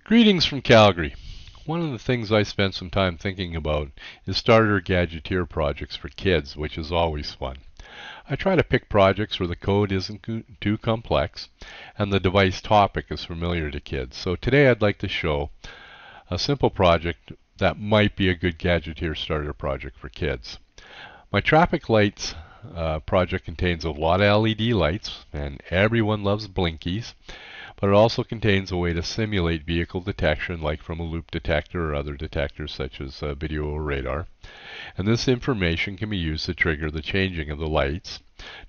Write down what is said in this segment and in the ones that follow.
Greetings from Calgary. One of the things I spent some time thinking about is starter Gadgeteer projects for kids, which is always fun. I try to pick projects where the code isn't too complex and the device topic is familiar to kids. So today I'd like to show a simple project that might be a good Gadgeteer starter project for kids. My traffic lights project contains a lot of LED lights, and everyone loves blinkies. But it also contains a way to simulate vehicle detection, like from a loop detector or other detectors such as video or radar. And this information can be used to trigger the changing of the lights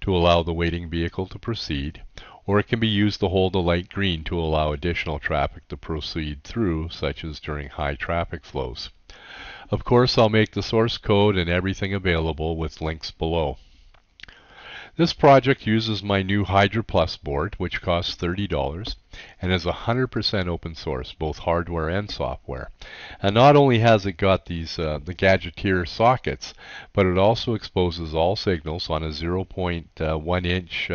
to allow the waiting vehicle to proceed, or it can be used to hold the light green to allow additional traffic to proceed through, such as during high traffic flows. Of course, I'll make the source code and everything available with links below. This project uses my new Hydra Plus board, which costs $30 and is 100% open source, both hardware and software. And not only has it got these the Gadgeteer sockets, but it also exposes all signals on a 0.1 inch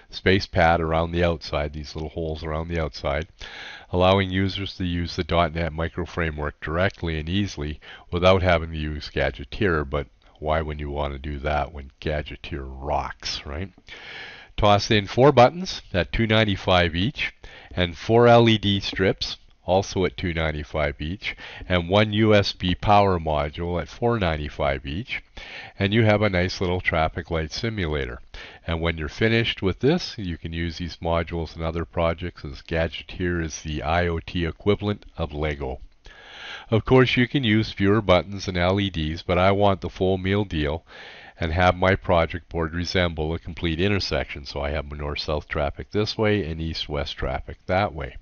space pad around the outside, these little holes around the outside, allowing users to use the .NET micro framework directly and easily without having to use Gadgeteer. But why would you want to do that when Gadgeteer rocks, right? Toss in 4 buttons at $2.95 each, and 4 LED strips, also at $2.95 each, and 1 USB power module at $4.95 each, and you have a nice little traffic light simulator. And when you're finished with this, you can use these modules in other projects, as Gadgeteer is the IoT equivalent of Lego. Of course, you can use fewer buttons and LEDs, but I want the full meal deal and have my project board resemble a complete intersection. So I have north-south traffic this way and east-west traffic that way.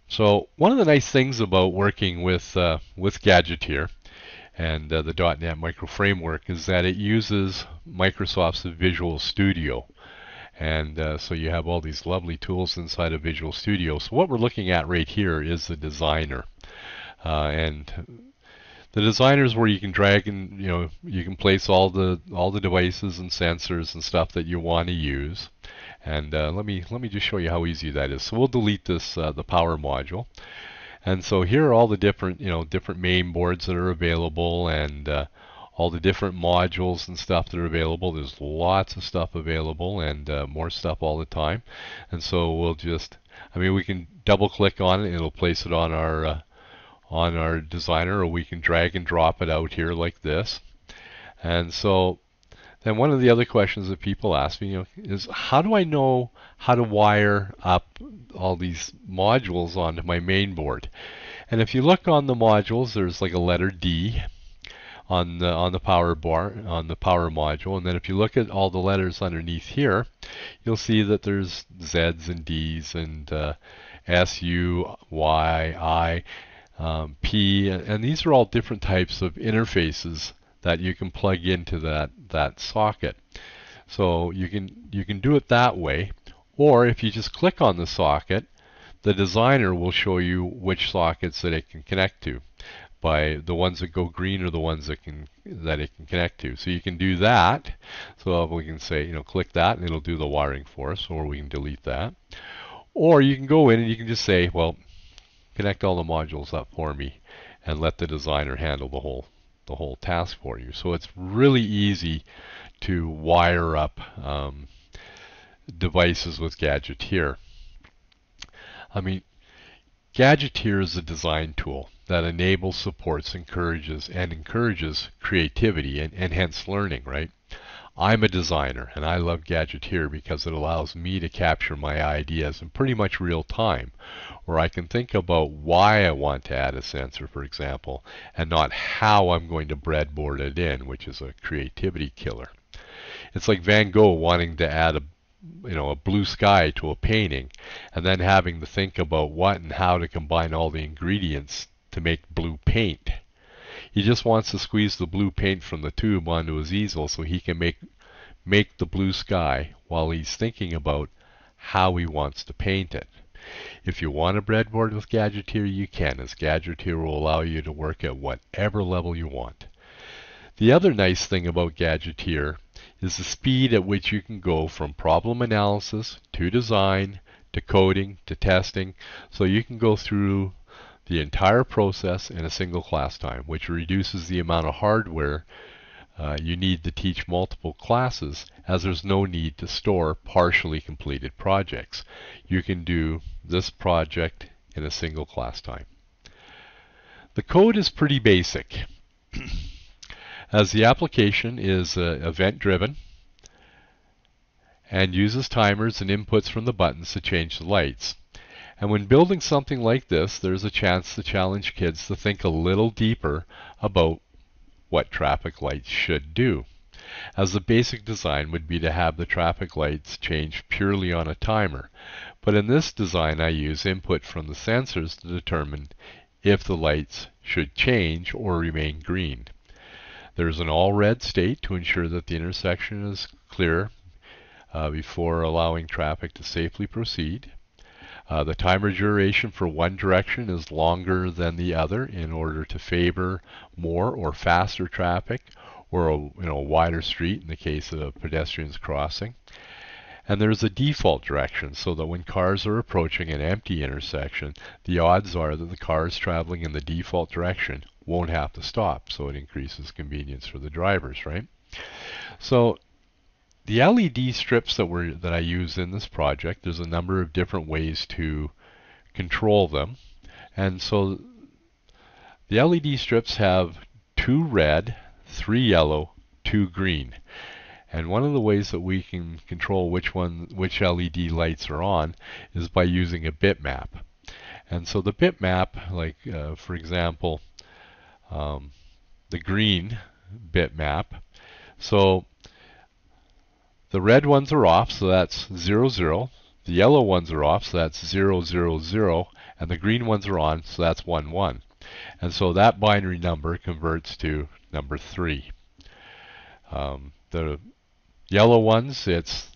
So one of the nice things about working with Gadgeteer and the .NET micro framework is that it uses Microsoft's Visual Studio. And so you have all these lovely tools inside of Visual Studio. So what we're looking at right here is the designer. And the designer is where you can drag and you can place all the devices and sensors and stuff that you want to use. And let me just show you how easy that is. So we'll delete this the power module. And so here are all the different different main boards that are available, and all the different modules and stuff that are available. There's lots of stuff available, and more stuff all the time. And so we'll just, we can double click on it and it'll place it on our designer, or we can drag and drop it out here like this. And so then one of the other questions that people ask me is, how do I know how to wire up all these modules onto my main board? And if you look on the modules, there's like a letter D on the power module, and then if you look at all the letters underneath here, you'll see that there's Z's and D's and S, U, Y, I, P, and these are all different types of interfaces that you can plug into that socket. So you can do it that way, or if you just click on the socket, the designer will show you which sockets that it can connect to. By the ones that go green are the ones that it can connect to. So you can do that. So we can say, click that and it'll do the wiring for us, or we can delete that. Or you can go in and you can just say, well, connect all the modules up for me and let the designer handle the whole task for you. So it's really easy to wire up devices with Gadgeteer. Gadgeteer is a design tool that enables, supports, encourages creativity and hence learning, right? I'm a designer and I love Gadgeteer because it allows me to capture my ideas in pretty much real time, where I can think about why I want to add a sensor, for example, and not how I'm going to breadboard it in, which is a creativity killer. It's like Van Gogh wanting to add a blue sky to a painting, and then having to think about what and how to combine all the ingredients to make blue paint. He just wants to squeeze the blue paint from the tube onto his easel so he can make the blue sky while he's thinking about how he wants to paint it. If you want a breadboard with Gadgeteer, you can, as Gadgeteer will allow you to work at whatever level you want. The other nice thing about Gadgeteer is the speed at which you can go from problem analysis to design to coding to testing. So you can go through the entire process in a single class time, which reduces the amount of hardware you need to teach multiple classes, as there's no need to store partially completed projects. You can do this project in a single class time. The code is pretty basic, as the application is event driven and uses timers and inputs from the buttons to change the lights. And when building something like this, there's a chance to challenge kids to think a little deeper about what traffic lights should do, as the basic design would be to have the traffic lights change purely on a timer. But in this design, I use input from the sensors to determine if the lights should change or remain green. There's an all red state to ensure that the intersection is clear before allowing traffic to safely proceed. The timer duration for one direction is longer than the other in order to favor more or faster traffic, or a wider street in the case of pedestrians crossing. And there's a default direction, so that when cars are approaching an empty intersection, the odds are that the cars traveling in the default direction won't have to stop, so it increases convenience for the drivers, right? So the LED strips that I use in this project, there's a number of different ways to control them. And so the LED strips have 2 red, 3 yellow, 2 green. And one of the ways that we can control which LED lights are on is by using a bitmap. And so the bitmap, like for example, the green bitmap, so the red ones are off, so that's 0, 0. The yellow ones are off, so that's 0, 0, 0. And the green ones are on, so that's 1, 1. And so that binary number converts to number 3. The yellow ones, it's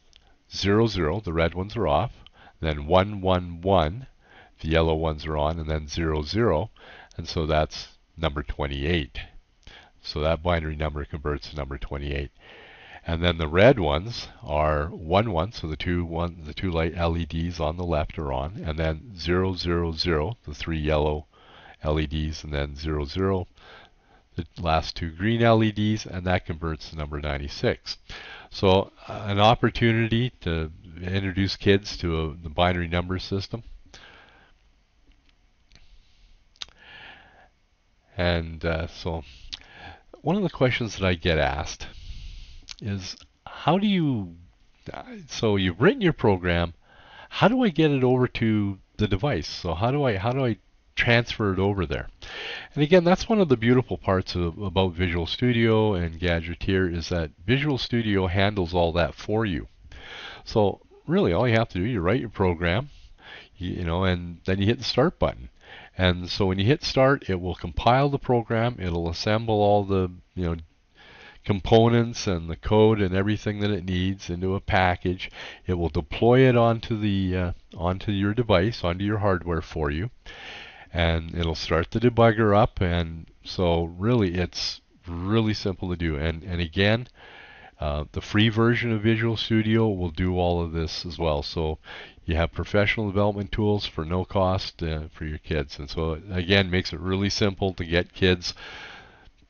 0, 0. The red ones are off. Then 1, 1, 1. The yellow ones are on, and then 0, 0. And so that's number 28. So that binary number converts to number 28. And then the red ones are 1, 1, so the two light LEDs on the left are on, and then 0, 0, 0, the 3 yellow LEDs, and then 0, 0, the last 2 green LEDs, and that converts to number 96. So an opportunity to introduce kids to the binary number system. And so one of the questions that I get asked is, how do you, so you've written your program, how do I get it over to the device? So how do I transfer it over there? And again, that's one of the beautiful parts about Visual Studio and Gadgeteer, is that Visual Studio handles all that for you. So really all you have to do, you write your program, and then you hit the start button. And so when you hit start, it will compile the program, it'll assemble all the components and the code and everything that it needs into a package. It will deploy it onto your device, onto your hardware for you, and it'll start the debugger up. And so really it's really simple to do. And again, the free version of Visual Studio will do all of this as well. So you have professional development tools for no cost for your kids. And so again, makes it really simple to get kids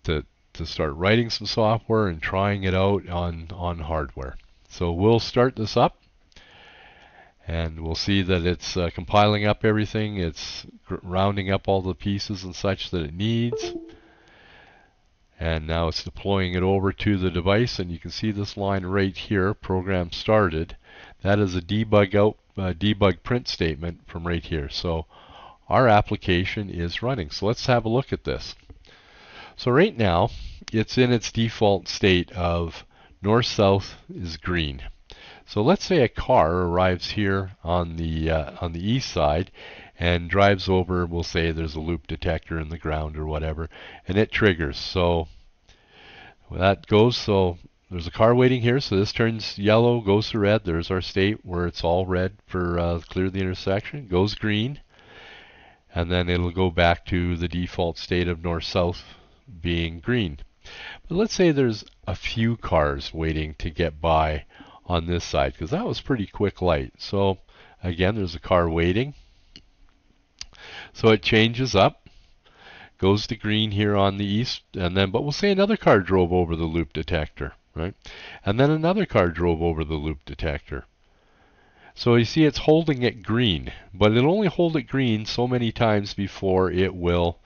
to start writing some software and trying it out on hardware. So we'll start this up, and we'll see that it's compiling up everything. It's rounding up all the pieces and such that it needs. And now it's deploying it over to the device, and you can see this line right here, program started. That is a debug print statement from right here. So our application is running. So let's have a look at this. So right now, it's in its default state of north-south is green. So let's say a car arrives here on the east side and drives over. We'll say there's a loop detector in the ground or whatever, and it triggers. So that goes. So there's a car waiting here. So this turns yellow, goes to red. There's our state where it's all red for clear the intersection. Goes green, and then it'll go back to the default state of north-south being green. But let's say there's a few cars waiting to get by on this side, because that was pretty quick light. So Again, there's a car waiting. So it changes up, goes to green here on the east, and then, but we'll say another car drove over the loop detector, right? And then another car drove over the loop detector. So you see it's holding it green, but it'll only hold it green so many times before it will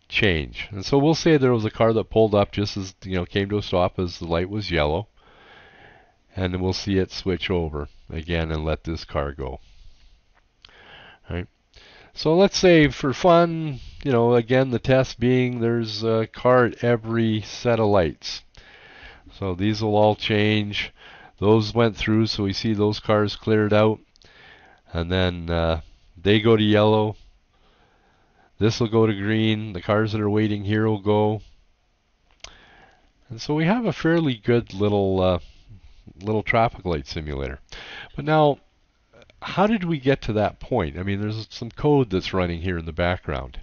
change. And so we'll say there was a car that pulled up just as, came to a stop as the light was yellow. And then we'll see it switch over again and let this car go. Right? So let's say for fun, again, the test being there's a car at every set of lights. So these will all change. Those went through, so we see those cars cleared out. And then they go to yellow. This will go to green. The cars that are waiting here will go. And so we have a fairly good little traffic light simulator. But now, how did we get to that point? I mean, there's some code that's running here in the background.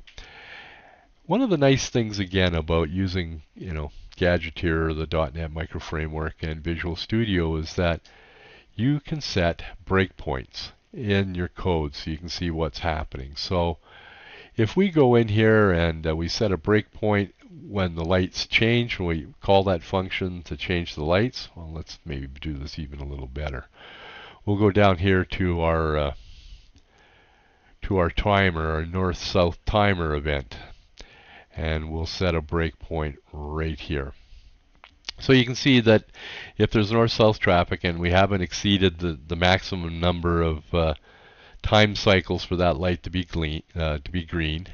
One of the nice things, again, about using, Gadgeteer, the .NET Micro Framework, and Visual Studio is that you can set breakpoints in your code so you can see what's happening. So if we go in here and we set a breakpoint when the lights change, we call that function to change the lights. Well, let's maybe do this even a little better. We'll go down here to our timer, our north-south timer event, and we'll set a breakpoint right here. So you can see that if there's north-south traffic and we haven't exceeded the maximum number of time cycles for that light to be green,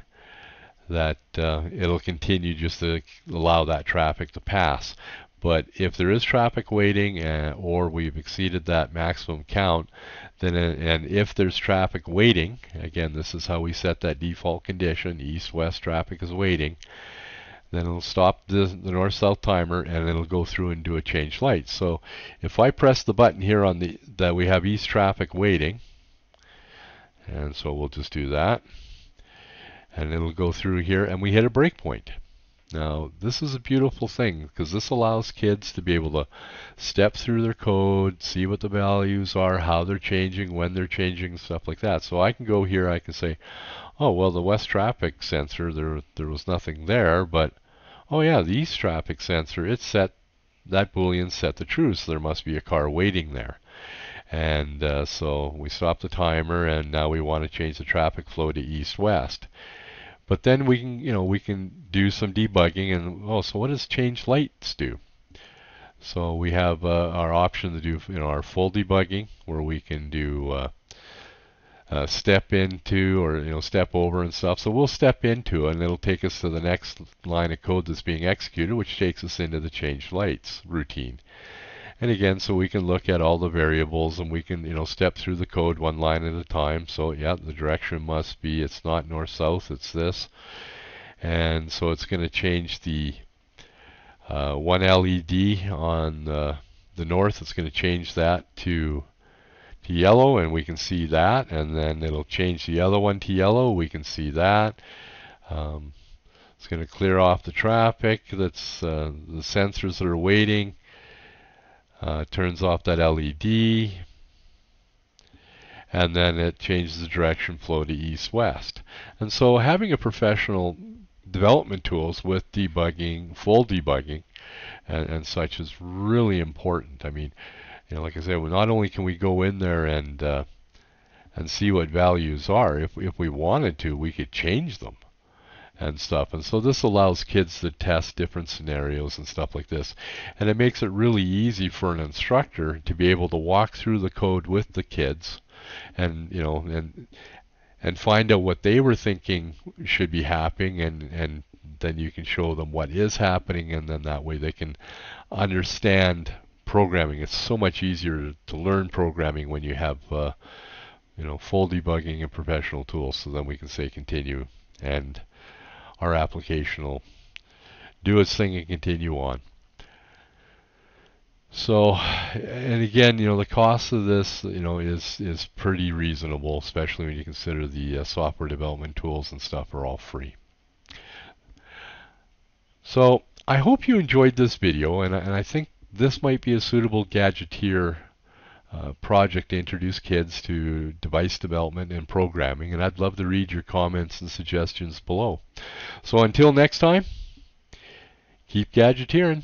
that it'll continue just to allow that traffic to pass. But if there is traffic waiting or we've exceeded that maximum count, then and if there's traffic waiting, again, this is how we set that default condition, east-west traffic is waiting, then it'll stop the north-south timer and it'll go through and do a change light. So if I press the button here on that we have east traffic waiting, and so we'll just do that, and it'll go through here and we hit a breakpoint. Now, this is a beautiful thing because this allows kids to be able to step through their code, see what the values are, how they're changing, when they're changing, stuff like that. So I can go here, I can say, oh, well, the west traffic sensor, there was nothing there, but, oh yeah, the east traffic sensor, it set, that Boolean set to true, so there must be a car waiting there. And so we stop the timer, and now we want to change the traffic flow to east-west. But then we can do some debugging, and so what does change lights do? So we have our option to do our full debugging, where we can do step into or step over and stuff. So we'll step into it, and it'll take us to the next line of code that's being executed, which takes us into the change lights routine. And again, so we can look at all the variables and we can, step through the code one line at a time. So yeah, the direction must be, it's not north-south, it's this. And so it's going to change the one LED on the north. It's going to change that to yellow, and we can see that. And then it'll change the other one to yellow. We can see that. It's going to clear off the traffic. That's the sensors that are waiting. Turns off that LED, and then it changes the direction flow to east-west. And so having a professional development tools with debugging, full debugging, and such is really important. I mean, like I said, not only can we go in there and see what values are, if we wanted to, we could change them and stuff. And so this allows kids to test different scenarios and stuff like this. And it makes it really easy for an instructor to be able to walk through the code with the kids and and find out what they were thinking should be happening, and then you can show them what is happening, and then that way they can understand programming. It's so much easier to learn programming when you have full debugging and professional tools. So then we can say continue, and our application will do its thing and continue on. So, and again, the cost of this, is pretty reasonable, especially when you consider the software development tools and stuff are all free. So, I hope you enjoyed this video, and I think this might be a suitable Gadgeteer project to introduce kids to device development and programming, and I'd love to read your comments and suggestions below. So until next time, keep gadgeteering.